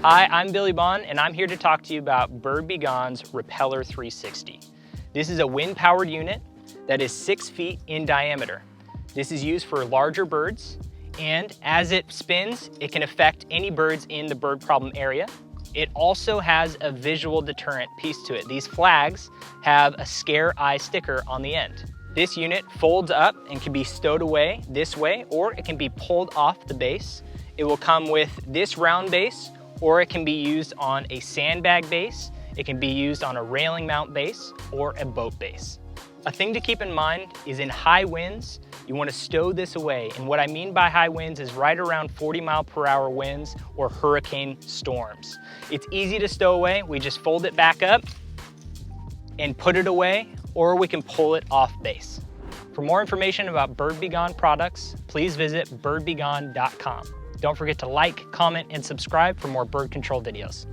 Hi, I'm Billy Bohn, and I'm here to talk to you about Bird Begon's Repeller 360. This is a wind-powered unit that is 6 feet in diameter. This is used for larger birds, and as it spins, it can affect any birds in the bird problem area. It also has a visual deterrent piece to it. These flags have a scare eye sticker on the end. This unit folds up and can be stowed away this way, or it can be pulled off the base. It will come with this round base, or it can be used on a sandbag base. It can be used on a railing mount base or a boat base. A thing to keep in mind is in high winds, you want to stow this away. And what I mean by high winds is right around 40-mile-per-hour winds or hurricane storms. It's easy to stow away. We just fold it back up and put it away, or we can pull it off base. For more information about Bird Begon products, please visit birdbegon.com. Don't forget to like, comment, and subscribe for more bird control videos.